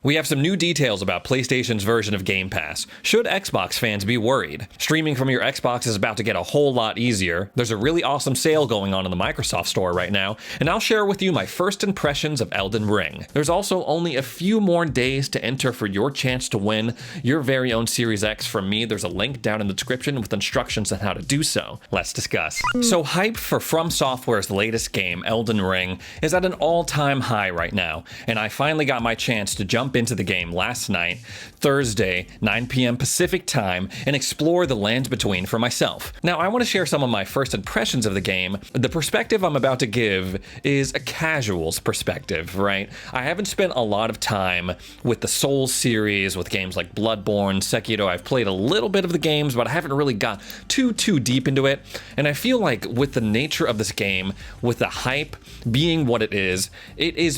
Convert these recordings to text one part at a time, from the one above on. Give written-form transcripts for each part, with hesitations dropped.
We have some new details about PlayStation's version of Game Pass. Should Xbox fans be worried? Streaming from your Xbox is about to get a whole lot easier. There's a really awesome sale going on in the Microsoft Store right now, and I'll share with you my first impressions of Elden Ring. There's also only a few more days to enter for your chance to win your very own Series X from me. There's a link down in the description with instructions on how to do so. Let's discuss. So hype for From Software's latest game, Elden Ring, is at an all-time high right now, and I finally got my chance to jump into the game last night, Thursday, 9 p.m. Pacific time, and explore the lands between for myself. Now, I want to share some of my first impressions of the game. The perspective I'm about to give is a casual's perspective, right? I haven't spent a lot of time with the Souls series, with games like Bloodborne, Sekiro. I've played a little bit of the games, but I haven't really got too deep into it. And I feel like with the nature of this game, with the hype being what it is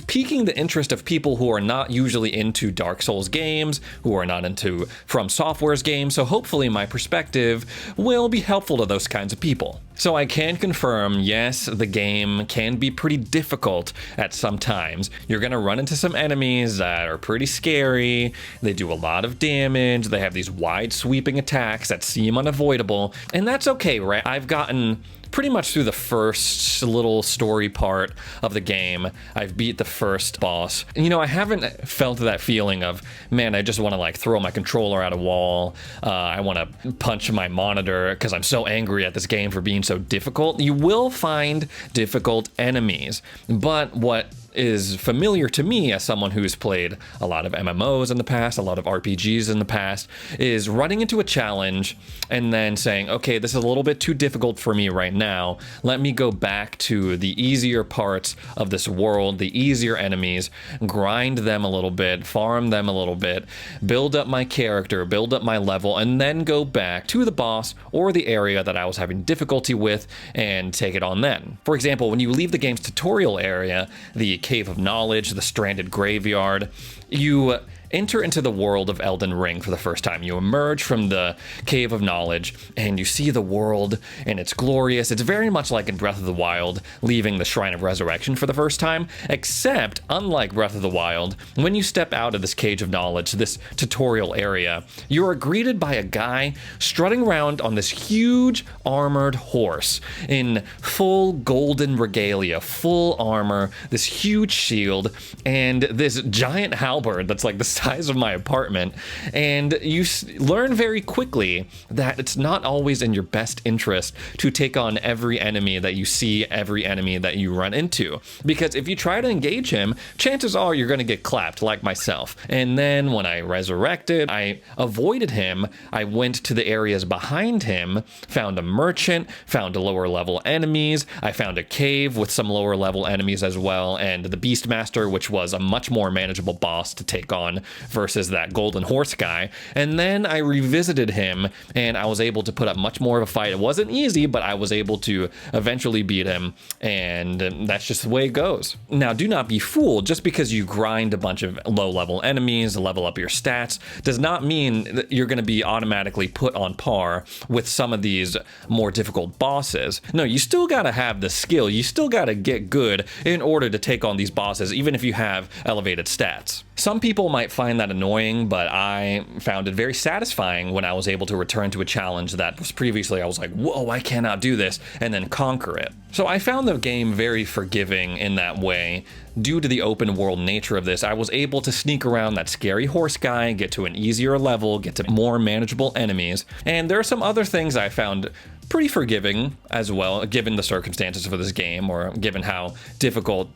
piquing the interest of people who are not usually into Dark Souls games, who are not into From Software's games, so hopefully my perspective will be helpful to those kinds of people. So I can confirm, yes, the game can be pretty difficult at some times. You're gonna run into some enemies that are pretty scary, they do a lot of damage, they have these wide sweeping attacks that seem unavoidable, and that's okay, right? I've gotten pretty much through the first little story part of the game. I've beat the first boss. You know, I haven't felt that feeling of, man, I just want to like throw my controller at a wall. I want to punch my monitor because I'm so angry at this game for being so difficult. You will find difficult enemies, but what is familiar to me as someone who's played a lot of MMOs in the past, a lot of RPGs in the past, is running into a challenge and then saying, okay, this is a little bit too difficult for me right now. Let me go back to the easier parts of this world, the easier enemies, grind them a little bit, farm them a little bit, build up my character, build up my level, and then go back to the boss or the area that I was having difficulty with and take it on then. For example, when you leave the game's tutorial area, the Cave of Knowledge, the Stranded Graveyard, you enter into the world of Elden Ring for the first time. You emerge from the Cave of Knowledge and you see the world, and it's glorious. It's very much like in Breath of the Wild, leaving the Shrine of Resurrection for the first time, except unlike Breath of the Wild, when you step out of this Cave of Knowledge, this tutorial area, you are greeted by a guy strutting around on this huge armored horse in full golden regalia, full armor, this huge shield, and this giant halberd that's like the size of my apartment. And you learn very quickly that it's not always in your best interest to take on every enemy that you see, every enemy that you run into, because if you try to engage him, chances are you're going to get clapped, like myself. And then when I resurrected, I avoided him. I went to the areas behind him, found a merchant, found lower level enemies. I found a cave with some lower level enemies as well, and the Beastmaster, which was a much more manageable boss to take on versus that golden horse guy. And then I revisited him and I was able to put up much more of a fight. It wasn't easy, but I was able to eventually beat him, and that's just the way it goes. Now, do not be fooled. Just because you grind a bunch of low-level enemies, level up your stats, does not mean that you're going to be automatically put on par with some of these more difficult bosses. No, you still got to have the skill. You still got to get good in order to take on these bosses, even if you have elevated stats. Some people might find that annoying, but I found it very satisfying when I was able to return to a challenge that was previously I was like, whoa, I cannot do this, and then conquer it. So I found the game very forgiving in that way. Due to the open world nature of this, I was able to sneak around that scary horse guy, get to an easier level, get to more manageable enemies, and there are some other things I found pretty forgiving as well, given the circumstances for this game, or given how difficult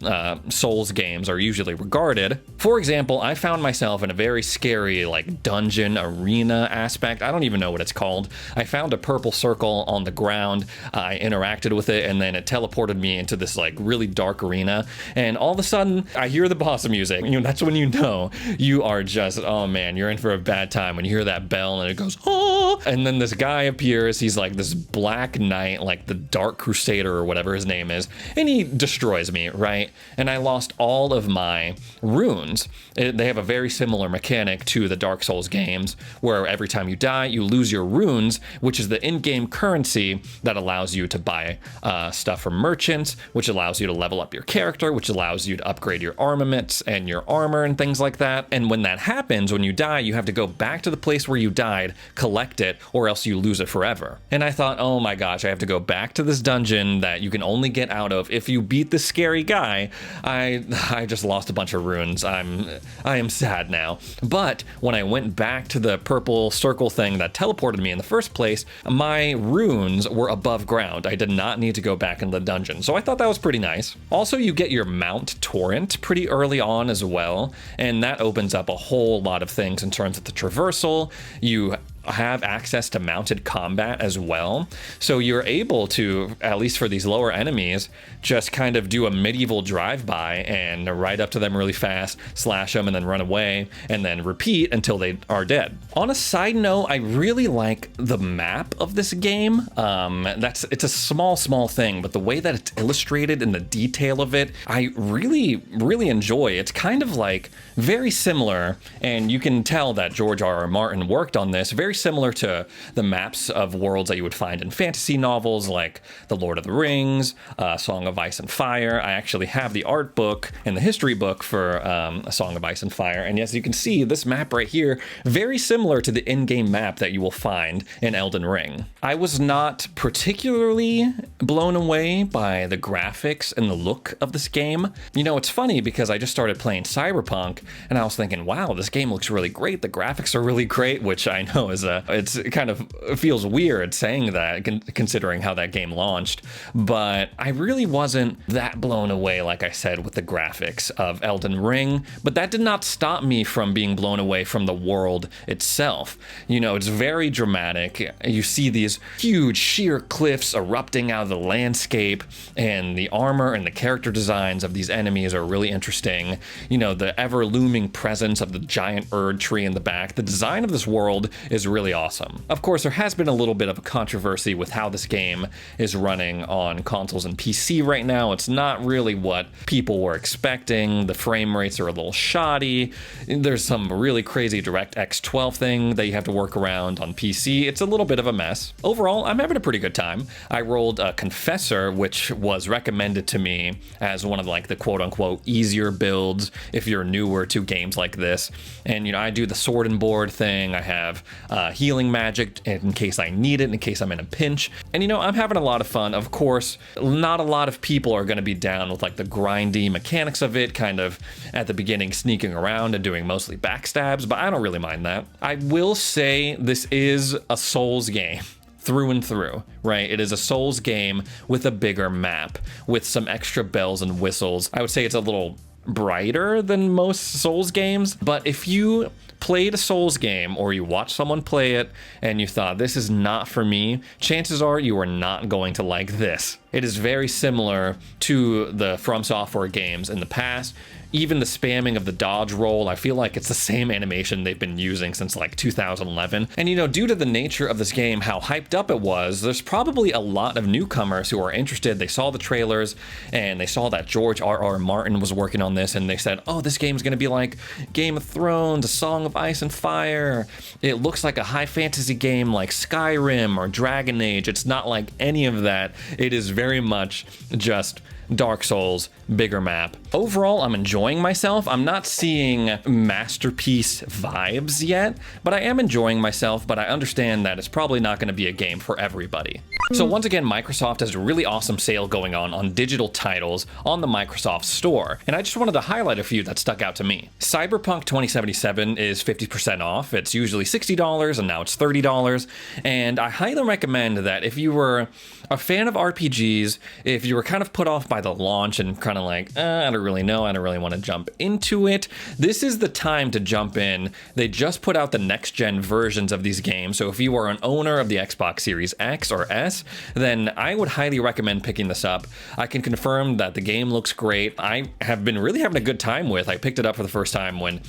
Souls games are usually regarded. For example, I found myself in a very scary like dungeon arena aspect. I don't even know what it's called. I found a purple circle on the ground. I interacted with it, and then it teleported me into this like really dark arena, and all of a sudden I hear the boss music. You know, that's when you know you are just, oh man, you're in for a bad time when you hear that bell and it goes, oh, and then this guy appears. He's like this Black Knight, like the Dark Crusader or whatever his name is, and he destroys me, right? And I lost all of my runes. They have a very similar mechanic to the Dark Souls games, where every time you die, you lose your runes, which is the in-game currency that allows you to buy stuff from merchants, which allows you to level up your character, which allows you to upgrade your armaments and your armor and things like that. And when that happens, when you die, you have to go back to the place where you died, collect it, or else you lose it forever. And I thought, oh my gosh, I have to go back to this dungeon that you can only get out of if you beat this scary guy. I just lost a bunch of runes. I am sad now. But when I went back to the purple circle thing that teleported me in the first place, my runes were above ground. I did not need to go back in the dungeon. So I thought that was pretty nice. Also, you get your mount torrent pretty early on as well, and that opens up a whole lot of things in terms of the traversal. You have access to mounted combat as well, so you're able to, at least for these lower enemies, just kind of do a medieval drive-by and ride up to them really fast, slash them, and then run away, and then repeat until they are dead. On a side note, I really like the map of this game. It's a small thing, but the way that it's illustrated and the detail of it, I really enjoy. It's kind of like very similar, and you can tell that George R.R. Martin worked on this, very similar to the maps of worlds that you would find in fantasy novels like The Lord of the Rings, Song of Ice and Fire. I actually have the art book and the history book for A Song of Ice and Fire, and as you can see, this map right here, very similar to the in-game map that you will find in Elden Ring. I was not particularly blown away by the graphics and the look of this game. You know, it's funny because I just started playing Cyberpunk, and I was thinking, wow, this game looks really great. The graphics are really great, which I know is it kind of feels weird saying that considering how that game launched, but I really wasn't that blown away, like I said, with the graphics of Elden Ring, but that did not stop me from being blown away from the world itself. You know, it's very dramatic. You see these huge sheer cliffs erupting out of the landscape, and the armor and the character designs of these enemies are really interesting. You know, the ever-looming presence of the giant Erd tree in the back. The design of this world is really awesome. Of course, there has been a little bit of a controversy with how this game is running on consoles and PC right now. It's not really what people were expecting. The frame rates are a little shoddy. There's some really crazy DirectX 12 thing that you have to work around on PC. It's a little bit of a mess. Overall, I'm having a pretty good time. I rolled a Confessor, which was recommended to me as one of like the quote-unquote easier builds if you're newer to games like this. And you know, I do the sword and board thing. I have healing magic in case I need it, in case I'm in a pinch. And you know, I'm having a lot of fun. Of course, not a lot of people are going to be down with like the grindy mechanics of it, kind of at the beginning sneaking around and doing mostly backstabs, but I don't really mind that. I will say this is a Souls game through and through, right? It is a Souls game with a bigger map, with some extra bells and whistles. I would say it's a little brighter than most Souls games, but if you played a Souls game or you watched someone play it and you thought this is not for me, chances are you are not going to like this. It is very similar to the From Software games in the past. Even the spamming of the dodge roll, I feel like it's the same animation they've been using since like 2011. And you know, due to the nature of this game, how hyped up it was, there's probably a lot of newcomers who are interested. They saw the trailers and they saw that George R.R. Martin was working on this, and they said, oh, this game's gonna be like Game of Thrones, A Song of Ice and Fire. It looks like a high fantasy game like Skyrim or Dragon Age. It's not like any of that. It is very much just Dark Souls, bigger map. Overall, I'm enjoying myself. I'm not seeing masterpiece vibes yet, but I am enjoying myself, but I understand that it's probably not going to be a game for everybody. So once again, Microsoft has a really awesome sale going on digital titles on the Microsoft Store, and I just wanted to highlight a few that stuck out to me. Cyberpunk 2077 is 50% off. It's usually $60 and now it's $30, and I highly recommend that if you were a fan of RPGs, if you were kind of put off by by the launch and kind of like, I don't really know, I don't really want to jump into it, this is the time to jump in. They just put out the next gen versions of these games, so if you are an owner of the Xbox Series X or S, then I would highly recommend picking this up. I can confirm that the game looks great. I have been really having a good time with. I picked it up for the first time when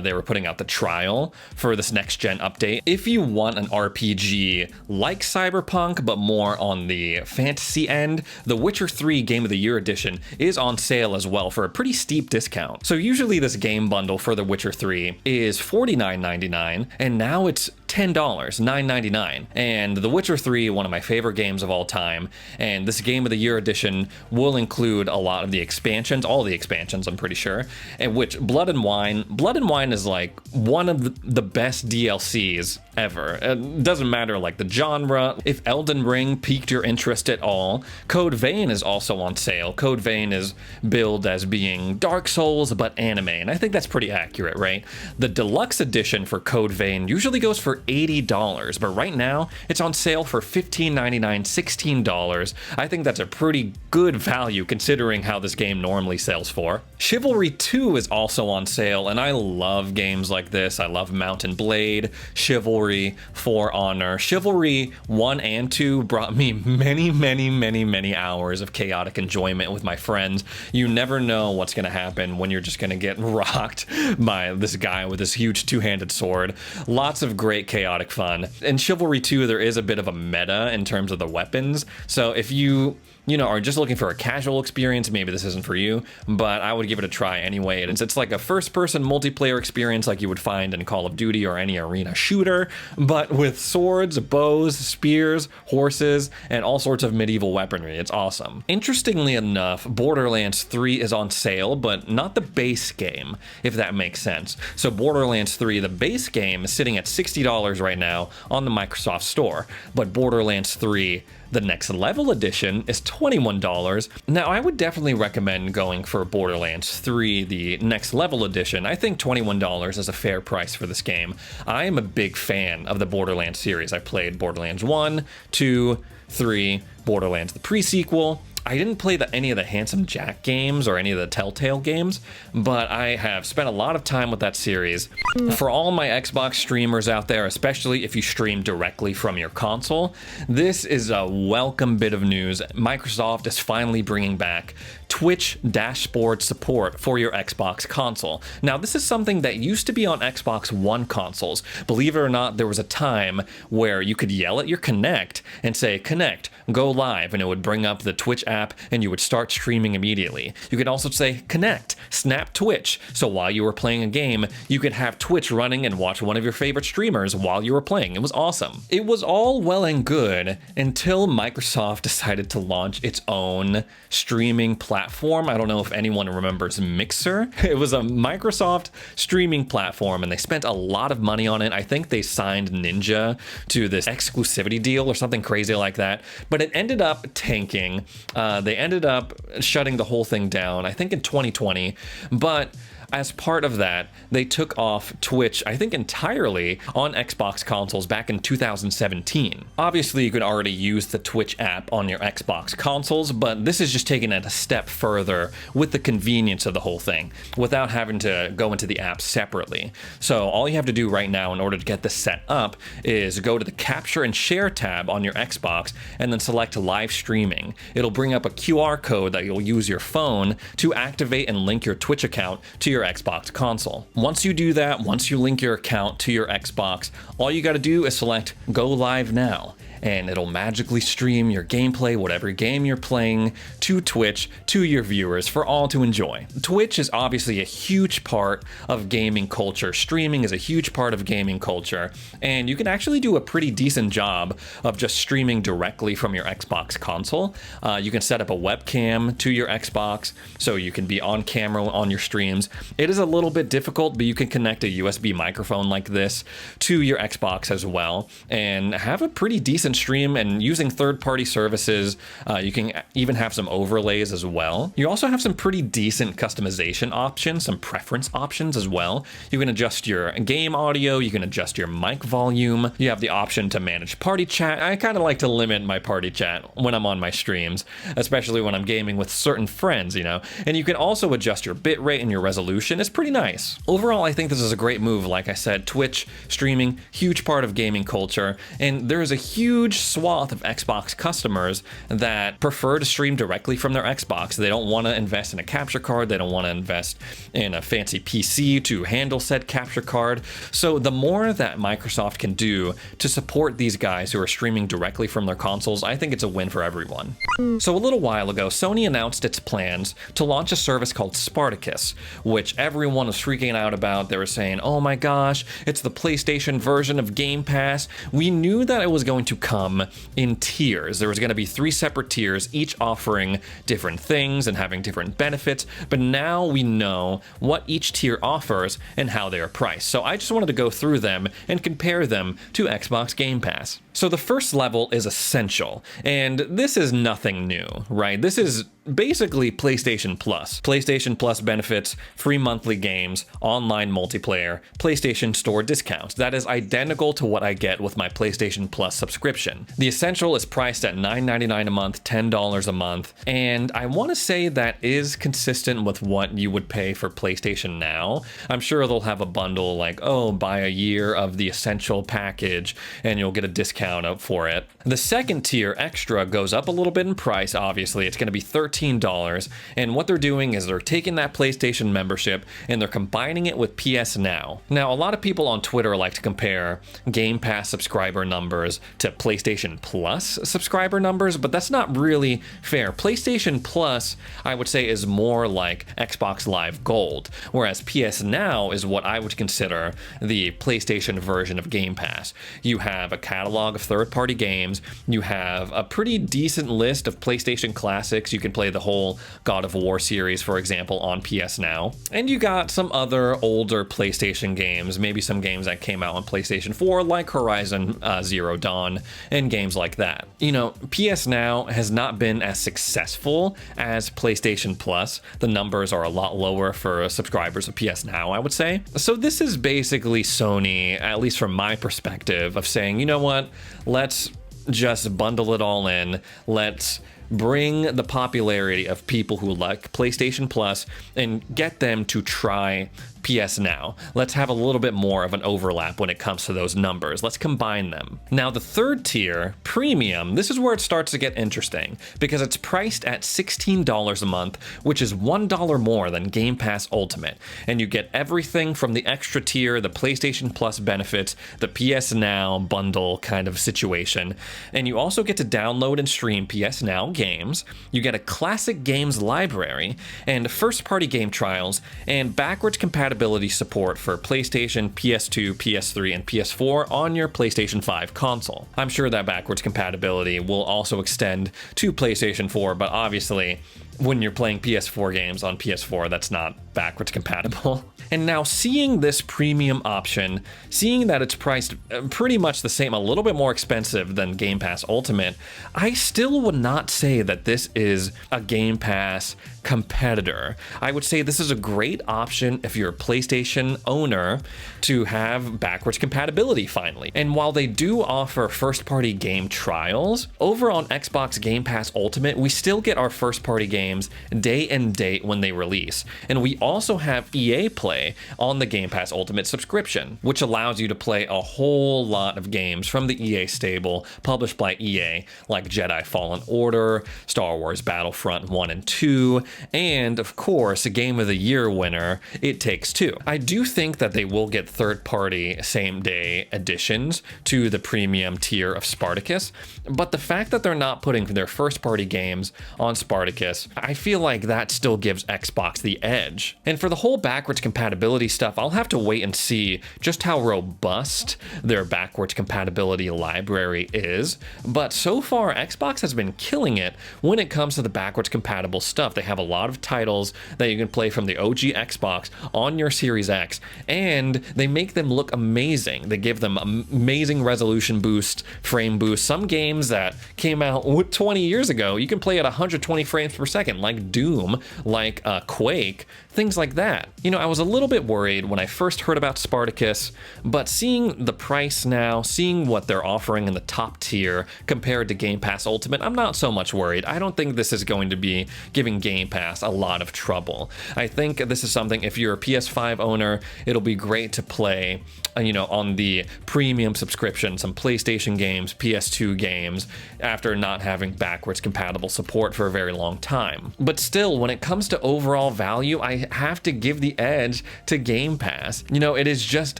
they were putting out the trial for this next gen update. If you want an RPG like Cyberpunk, but more on the fantasy end, The Witcher 3 Game of the Year Edition is on sale as well for a pretty steep discount. So usually this game bundle for The Witcher 3 is $49.99, and now it's $10, $9.99. And The Witcher 3, one of my favorite games of all time, and this Game of the Year edition will include a lot of the expansions, all the expansions, I'm pretty sure, and which Blood and Wine is like one of the best DLCs ever. It doesn't matter like the genre. If Elden Ring piqued your interest at all, Code Vein is also on sale. Code Vein is billed as being Dark Souls but anime, and I think that's pretty accurate, right? The deluxe edition for Code Vein usually goes for $80, but right now it's on sale for $15.99, $16. I think that's a pretty good value considering how this game normally sells for. Chivalry 2 is also on sale, and I love games like this. I love Mount and Blade, Chivalry, For Honor. Chivalry 1 and 2 brought me many hours of chaotic enjoyment with my friends. You never know what's going to happen when you're just going to get rocked by this guy with this huge two-handed sword. Lots of great chaotic fun. In Chivalry 2, there is a bit of a meta in terms of the weapons, so if you are just looking for a casual experience, maybe this isn't for you, but I would give it a try anyway. It's like a first-person multiplayer experience like you would find in Call of Duty or any arena shooter, but with swords, bows, spears, horses, and all sorts of medieval weaponry. It's awesome. Interestingly enough, Borderlands 3 is on sale, but not the base game, if that makes sense. So Borderlands 3, the base game, is sitting at $60 right now on the Microsoft Store, but Borderlands 3 the Next Level Edition is $21. Now, I would definitely recommend going for Borderlands 3, the Next Level Edition. I think $21 is a fair price for this game. I am a big fan of the Borderlands series. I played Borderlands 1, 2, 3, Borderlands the pre-sequel. I didn't play any of the Handsome Jack games or any of the Telltale games, but I have spent a lot of time with that series. For all my Xbox streamers out there, especially if you stream directly from your console, this is a welcome bit of news. Microsoft is finally bringing back Twitch dashboard support for your Xbox console. Now, this is something that used to be on Xbox One consoles. Believe it or not, there was a time where you could yell at your Kinect and say, "Kinect, go live," and it would bring up the Twitch app and you would start streaming immediately. You could also say, "Connect, snap Twitch." So while you were playing a game, you could have Twitch running and watch one of your favorite streamers while you were playing. It was awesome. It was all well and good until Microsoft decided to launch its own streaming platform. I don't know if anyone remembers Mixer. It was a Microsoft streaming platform and they spent a lot of money on it. I think they signed Ninja to this exclusivity deal or something crazy like that, but it ended up tanking. They ended up shutting the whole thing down, I think in 2020, but as part of that, they took off Twitch, I think entirely, on Xbox consoles back in 2017. Obviously, you could already use the Twitch app on your Xbox consoles, but this is just taking it a step further with the convenience of the whole thing, without having to go into the app separately. So all you have to do right now in order to get this set up is go to the Capture and Share tab on your Xbox and then select Live Streaming. It'll bring up a QR code that you'll use your phone to activate and link your Twitch account to your Xbox console. Once you do that, once you link your account to your Xbox, all you got to do is select Go Live Now, and it'll magically stream your gameplay, whatever game you're playing, to Twitch, to your viewers for all to enjoy. Twitch is obviously a huge part of gaming culture. Streaming is a huge part of gaming culture, and you can actually do a pretty decent job of just streaming directly from your Xbox console. You can set up a webcam to your Xbox so you can be on camera on your streams. It is a little bit difficult, but you can connect a USB microphone like this to your Xbox as well and have a pretty decent and stream, and using third-party services, you can even have some overlays as well. You also have some pretty decent customization options, some preference options as well. You can adjust your game audio, you can adjust your mic volume, you have the option to manage party chat. I kind of like to limit my party chat when I'm on my streams, especially when I'm gaming with certain friends, you know, and you can also adjust your bitrate and your resolution. It's pretty nice. Overall, I think this is a great move. Like I said, Twitch, streaming, huge part of gaming culture, and there is a huge swath of Xbox customers that prefer to stream directly from their Xbox. They don't want to invest in a capture card, they don't want to invest in a fancy PC to handle said capture card. So the more that Microsoft can do to support these guys who are streaming directly from their consoles, I think it's a win for everyone. So a little while ago, Sony announced its plans to launch a service called Spartacus, which everyone was freaking out about. They were saying, oh my gosh, it's the PlayStation version of Game Pass. We knew that it was going to come in tiers. There was going to be 3 separate tiers, each offering different things and having different benefits, but now we know what each tier offers and how they are priced. So I just wanted to go through them and compare them to Xbox Game Pass. So the first level is Essential, and this is nothing new, right? This is basically PlayStation Plus. PlayStation Plus benefits, free monthly games, online multiplayer, PlayStation Store discounts. That is identical to what I get with my PlayStation Plus subscription. The Essential is priced at $9.99 a month, $10 a month, and I want to say that is consistent with what you would pay for PlayStation Now. I'm sure they'll have a bundle like, oh, buy a year of the Essential package and you'll get a discount up for it. The second tier, Extra, goes up a little bit in price. Obviously, it's going to be $13, and what they're doing is they're taking that PlayStation membership and they're combining it with PS Now. Now, a lot of people on Twitter like to compare Game Pass subscriber numbers to PlayStation Plus subscriber numbers, but that's not really fair. PlayStation Plus, I would say, is more like Xbox Live Gold, whereas PS Now is what I would consider the PlayStation version of Game Pass. You have a catalog of third-party games, you have a pretty decent list of PlayStation classics. You can play the whole God of War series, for example, on PS Now. And you got some other older PlayStation games, maybe some games that came out on PlayStation 4, like Horizon Zero Dawn, and games like that. You know, PS Now has not been as successful as PlayStation Plus. The numbers are a lot lower for subscribers of PS Now, I would say. So this is basically Sony, at least from my perspective, of saying, you know what, let's just bundle it all in. Let's bring the popularity of people who like PlayStation Plus and get them to try PS Now. Let's have a little bit more of an overlap when it comes to those numbers. Let's combine them. Now, the third tier, Premium, this is where it starts to get interesting because it's priced at $16 a month, which is $1 more than Game Pass Ultimate. And you get everything from the extra tier, the PlayStation Plus benefits, the PS Now bundle kind of situation. And you also get to download and stream PS Now games. You get a classic games library and first-party game trials and backwards compatibility support for PlayStation, PS2, PS3, and PS4 on your PlayStation 5 console. I'm sure that backwards compatibility will also extend to PlayStation 4, but obviously when you're playing PS4 games on PS4, that's not backwards compatible. And now seeing this premium option, seeing that it's priced pretty much the same, a little bit more expensive than Game Pass Ultimate, I still would not say that this is a Game Pass competitor. I would say this is a great option if you're a PlayStation owner to have backwards compatibility finally. And while they do offer first-party game trials, over on Xbox Game Pass Ultimate, we still get our first-party games day and date when they release. And we also have EA Play on the Game Pass Ultimate subscription, which allows you to play a whole lot of games from the EA stable published by EA, like Jedi Fallen Order, Star Wars Battlefront 1 and 2, and of course, a Game of the Year winner, It Takes Two. I do think that they will get third-party same-day additions to the premium tier of Spartacus, but the fact that they're not putting their first-party games on Spartacus I feel like that still gives Xbox the edge. And for the whole backwards compatibility stuff, I'll have to wait and see just how robust their backwards compatibility library is. But so far, Xbox has been killing it when it comes to the backwards compatible stuff. They have a lot of titles that you can play from the OG Xbox on your Series X, and they make them look amazing. They give them amazing resolution boost, frame boost. Some games that came out 20 years ago, you can play at 120 frames per second, like Doom, like Quake, things like that. You know, I was a little bit worried when I first heard about Spartacus, but seeing the price now, seeing what they're offering in the top tier compared to Game Pass Ultimate, I'm not so much worried. I don't think this is going to be giving Game Pass a lot of trouble. I think this is something, if you're a PS5 owner, it'll be great to play, you know, on the premium subscription, some PlayStation games, PS2 games, after not having backwards compatible support for a very long time. But still, when it comes to overall value, I have to give the edge to Game Pass. You know, it is just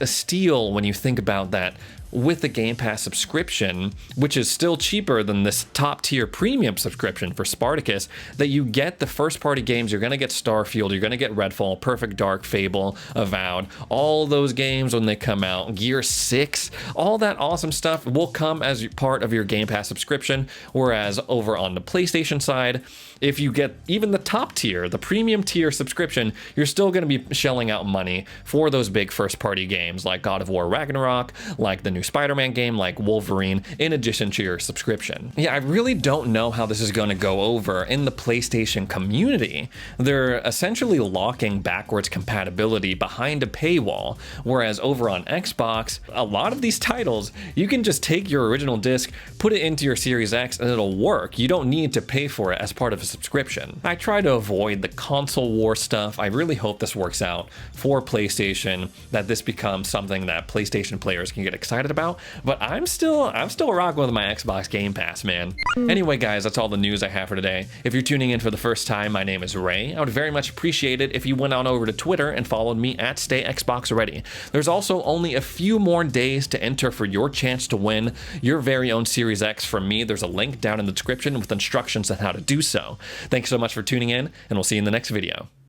a steal when you think about that. With the Game Pass subscription, which is still cheaper than this top tier premium subscription for Spartacus, that you get the first party games. You're gonna get Starfield, you're gonna get Redfall, Perfect Dark, Fable, Avowed, all those games when they come out, Gear 6, all that awesome stuff will come as part of your Game Pass subscription. Whereas over on the PlayStation side, if you get even the top tier, the premium tier subscription, you're still gonna be shelling out money for those big first party games like God of War Ragnarok, like the new Spider-Man game, like Wolverine, in addition to your subscription. Yeah, I really don't know how this is going to go over in the PlayStation community. They're essentially locking backwards compatibility behind a paywall, whereas over on Xbox, a lot of these titles, you can just take your original disc, put it into your Series X, and it'll work. You don't need to pay for it as part of a subscription. I try to avoid the console war stuff. I really hope this works out for PlayStation, that this becomes something that PlayStation players can get excited about, but I'm still rocking with my Xbox Game Pass, man. Anyway, guys, that's all the news I have for today. If you're tuning in for the first time, my name is Ray. I would very much appreciate it if you went on over to Twitter and followed me at StayXboxReady. There's also only a few more days to enter for your chance to win your very own Series X from me. There's a link down in the description with instructions on how to do so. Thanks so much for tuning in, and we'll see you in the next video.